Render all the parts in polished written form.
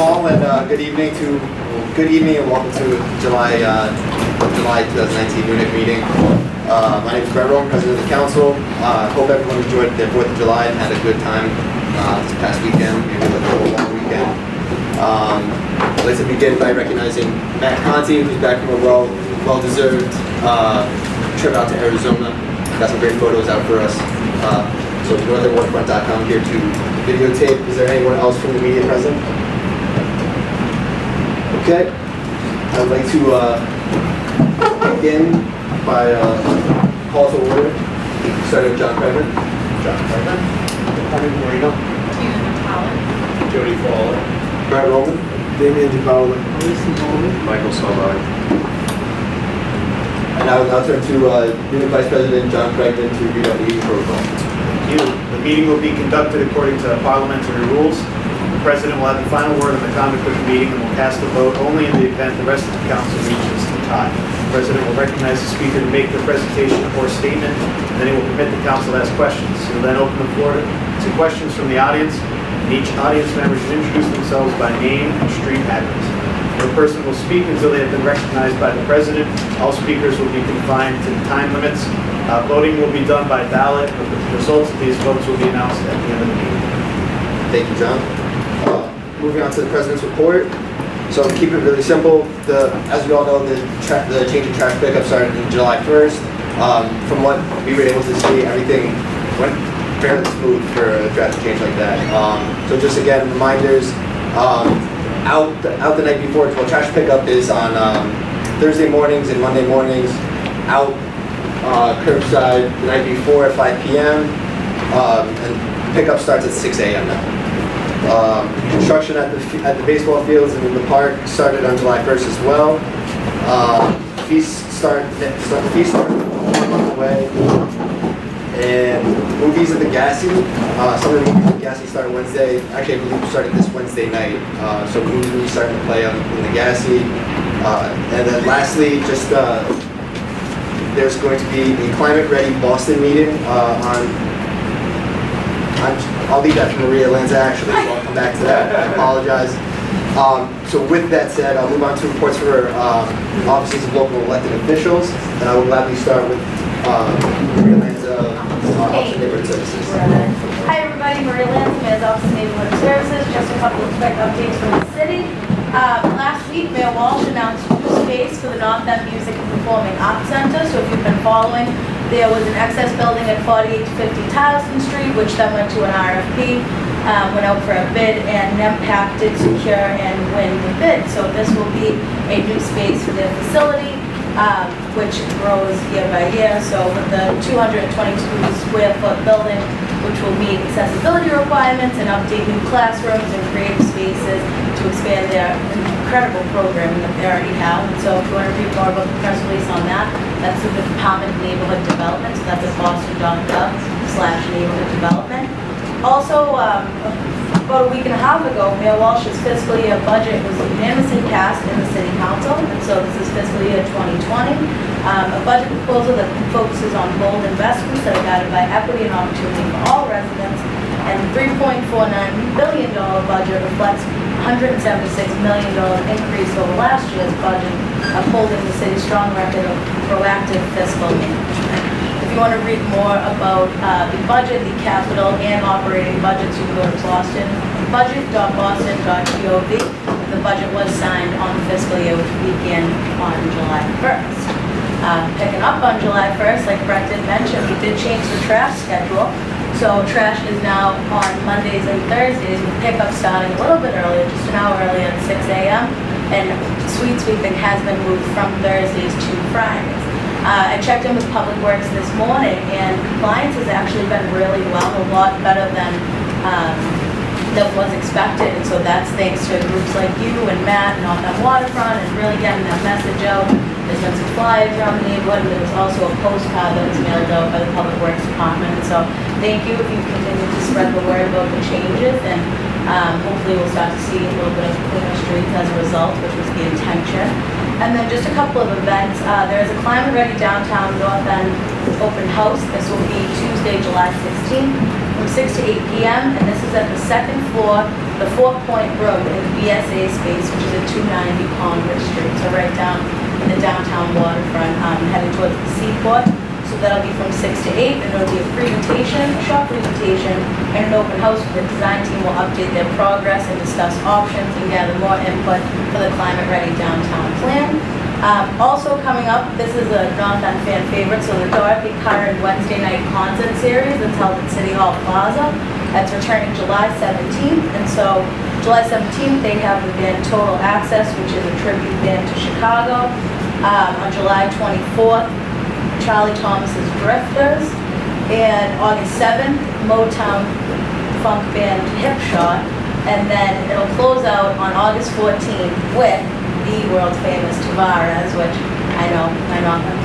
all, and good evening and welcome to July 2019 NEWNC meeting. My name is Brett Rowan, President of the Council. Hope everyone enjoyed their 4th of July and had a good time this past weekend, maybe a long weekend. I'd like to begin by recognizing Matt Conti, who's back from a well-deserved trip out to Arizona. Got some great photos out for us. So northernwaterfront.com here to videotape. Is there anyone else from the media present? Okay. I'd like to begin by call to order. Starting with John Craven. Harvey Moreno. Jody Fowler. Brett Roman. Damian DiPaolo. Michael Salvati. And I will now turn to new Vice President John Craven to read out the meeting protocol. The meeting will be conducted according to parliamentary rules. The President will have the final word on the conduct of the meeting and will cast a vote only in the event the rest of the Council reaches the tie. The President will recognize the Speaker to make the presentation or statement, and then he will permit the Council to ask questions. He will then open the floor to questions from the audience, and each audience member should introduce themselves by name and street address. No person will speak until they have been recognized by the President. All speakers will be confined to the time limits. Voting will be done by ballot, but the results of these votes will be announced at the end of the meeting. Thank you, John. Moving on to the President's report. So to keep it really simple, as we all know, the change in trash pickup started on July 1st. From what we were able to see, everything went fairly smooth for a drastic change like that. So just again, reminders, out the night before. Well, trash pickup is on Thursday mornings and Monday mornings. Out curbside the night before at 5 p.m. And pickup starts at 6 a.m. now. Construction at the baseball fields and in the park started on July 1st as well. Feast start on the way. And movies at the Gassy. Some of the movies at the Gassy start Wednesday. Actually, I believe started this Wednesday night. So movies will be starting to play in the Gassy. And then lastly, just there's going to be a Climate Ready Boston meeting I'll leave that to Maria Lanza actually, so I'll come back to that. I apologize. So with that said, I'll move on to reports for offices of local elected officials, and I will gladly start with Maria Lanza, Office of Neighborhood Services. Hi everybody, Maria Lanza, Mayor's Office of Neighborhood Services. Just a couple of quick updates from the city. Last week, Mayor Walsh announced new space for the North End Music and Performing Arts Center. So if you've been following, there was an excess building at 48 to 50 Towson Street, which then went to an RFP, went out for a bid, and NEMPAC did secure and win the bid. So this will be a new space for their facility, which grows year by year. So with the 222 square foot building, which will meet accessibility requirements and update new classrooms and creative spaces to expand their incredible programming that they already have. And so if you want to read more about the press release on that, that's the Department of Neighborhood Development. So that's at boston.gov/neighborhood development. Also, about a week and a half ago, Mayor Walsh's fiscal year budget was unanimously passed in the City Council, and so this is fiscal year 2020. A budget proposal that focuses on bold investments that are guided by equity and opportunity for all residents, and the $3.49 billion budget reflects $176 million increase over last year's budget, upholding the city's strong record of proactive fiscal management. If you want to read more about the budget, the capital, and operating budgets, you can go to budget.boston.gov. The budget was signed on the fiscal year, which began on July 1st. Picking up on July 1st, like Brett did mention, we did change the trash schedule. So trash is now on Mondays and Thursdays, with pickup starting a little bit earlier, just an hour earlier at 6 a.m. And sweet sweeping has been moved from Thursdays to Fridays. I checked in with Public Works this morning, and compliance has actually been really well, a lot better than was expected. And so that's thanks to groups like you and Matt and North End Waterfront, and really getting that message out. There's been some flyers around the neighborhood, and there was also a postcard that was mailed out by the Public Works Department. And so thank you if you continue to spread the word about the changes, and hopefully we'll start to see a little bit of cleaner streets as a result, which was the intention. And then just a couple of events. There is a Climate Ready Downtown North End open house. This will be Tuesday, July 16th. from 6 to 8 p.m. And this is at the second floor, the 4-Point Road in the BSA space, which is at 290 Congress Street. So right down in the downtown waterfront, heading towards the seaport. So that'll be from 6 to 8, and it'll be a presentation, a short presentation, and an open house where the design team will update their progress and discuss options and gather more input for the climate-ready downtown plan. Also coming up, this is a Jonathan fan favorite, so the Dorothy Curran Wednesday night concert series that's held at City Hall Plaza. That's returning July 17th, and so July 17th they have the band Total Access, which is a tribute band to Chicago. On July 24th, Charlie Thomas's Drifters, and August 7th, Motown funk band Hip Shot, and then it'll close out on August 14th with the world famous Tavares, which I know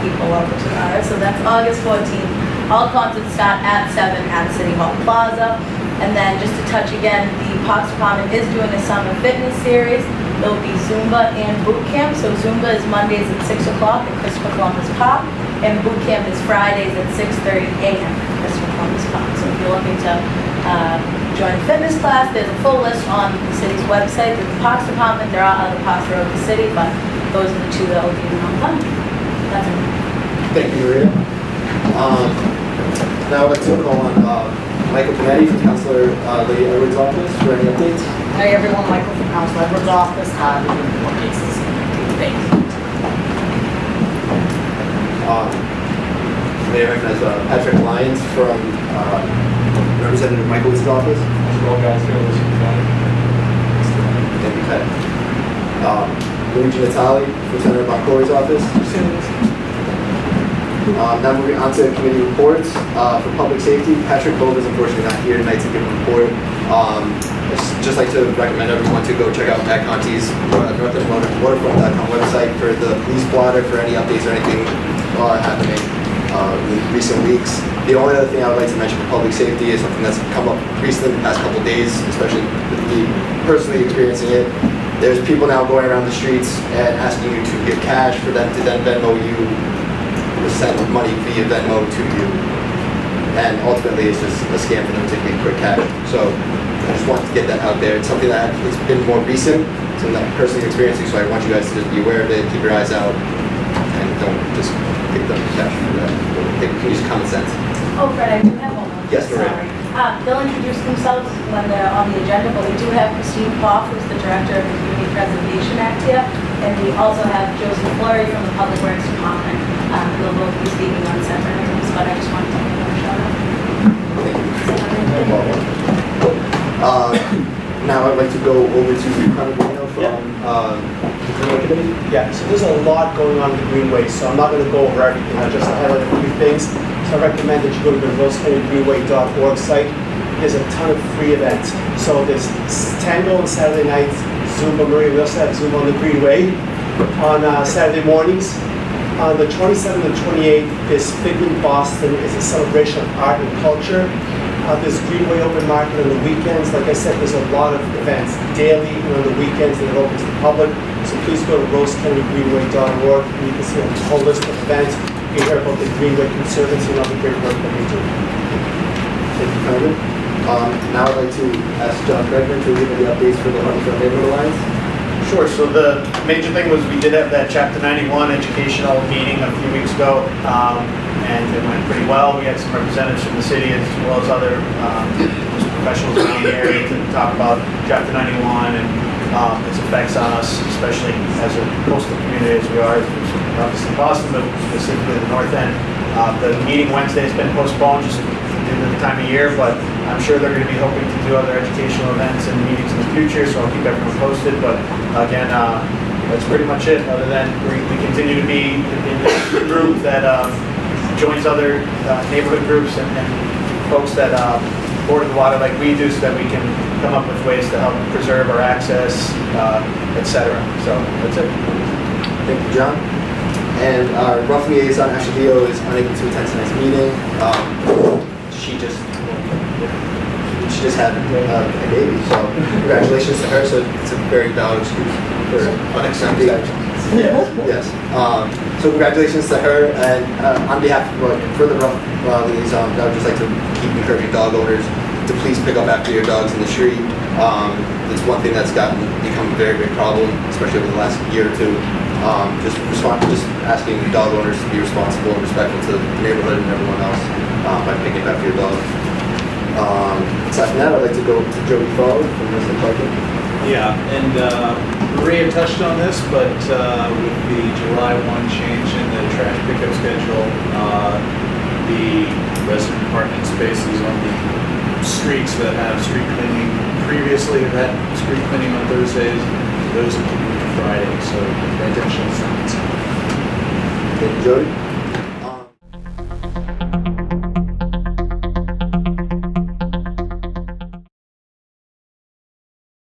people love the Tavares, so that's August 14th. All concerts start at 7 at City Hall Plaza, and then just to touch again, the Parks Department is doing a summer fitness series. There'll be Zumba and boot camp. So Zumba is Mondays at 6 o'clock at Christopher Columbus Park, and boot camp is Fridays at 6:30 a.m. at Christopher Columbus Park. So if you're looking to join a fitness class, there's a full list on the city's website. There's the Parks Department, there are other parks throughout the city, but those are the two that will be on fun. That's it. Thank you, Maria. Now I'd like to call on Michael Panetti from Councilor Lady Edwards' office for any updates. Hey everyone, Michael from Council Edwards' office. What makes this? Thanks. May I recognize Patrick Lyons from Representative Michael's office. Well, guys, here, listen to that. Thank you, Pat. Luigi Natali from Senator Boncore's office. Now moving on to committee reports. For public safety, Patrick Bove is unfortunately not here tonight to give a report. Just like to recommend everyone to go check out Matt Conti's northernwaterfront.com website for the police blotter for any updates or anything happening in recent weeks. The only other thing I would like to mention for public safety is something that's come up recently in the past couple of days, especially with me personally experiencing it. There's people now going around the streets and asking you to give cash for them to then Venmo you or send money via Venmo to you. And ultimately it's just a scam for them to get quick cash. So I just wanted to get that out there. It's something that has been more recent, something that I'm personally experiencing, so I want you guys to just be aware of it, keep your eyes out, and don't just give them cash for that. They can use common sense. Oh, Fred, I do have one more. Yes, Lorraine. Sorry. They'll introduce themselves when they're on the agenda, but we do have Christine Poff, who's the director of the Community Preservation Act here, and we also have Josie Fleury from the Public Works Department. They'll both be speaking on separate items, but I just wanted to give them a shout out. Now I'd like to go over to Conor Bueno from the Greenway Committee. Yeah, so there's a lot going on in the Greenway, so I'm not going to go over everything. I'll just highlight a few things. So I recommend that you go to the rosecountygreenway.org site. There's a ton of free events. So there's Tango on Saturday nights, Zumba Maria. We also have Zumba on the Greenway on Saturday mornings. On the 27th and 28th, there's Figment Boston. It's a celebration of art and culture. There's Greenway Open Market on the weekends. Like I said, there's a lot of events daily and on the weekends that are open to the public. So please go to rosecountygreenway.org and you can see a whole list of events. You can hear about the Greenway Conservancy and all the great work that they do. Thank you, Conor. Now I'd like to ask John Bregman to give me the updates for the Huntington Neighborhood Alliance. Sure, so the major thing was we did have that Chapter 91 educational meeting a few weeks ago, and it went pretty well. We had some representatives from the city as well as other just professionals around the area to talk about Chapter 91 and its effects on us, especially as a coastal community as we are, obviously Boston, but specifically the north end. The meeting Wednesday has been postponed just due to the time of year, but I'm sure they're going to be hoping to do other educational events and meetings in the future, so I'll keep everyone posted. But again, that's pretty much it, other than we continue to be in this group that joins other neighborhood groups and folks that border the water like we do, so that we can come up with ways to help preserve our access, etc. So that's it. Thank you, John. And our rough liaison, Ashley Leo, is unable to attend tonight's meeting. She just had a baby, so congratulations to her. So it's a very valid excuse for unexpected actions. Yes. So congratulations to her, and on behalf of for the rough liaison, I would just like to keep encouraging dog owners to please pick up after your dogs in the street. It's one thing that's become a very big problem, especially over the last year or two. Just asking dog owners to be responsible and respectful to the neighborhood and everyone else by picking up your dog. Aside from that, I'd like to go to Jody Fowler from Resident Parking. Yeah, and Maria touched on this, but with the July 1 change in the trash pickup schedule, the resident parking spaces on the streets that have street cleaning previously have had street cleaning on Thursdays, those have moved to Friday, so additional signs. Thank you, Jody.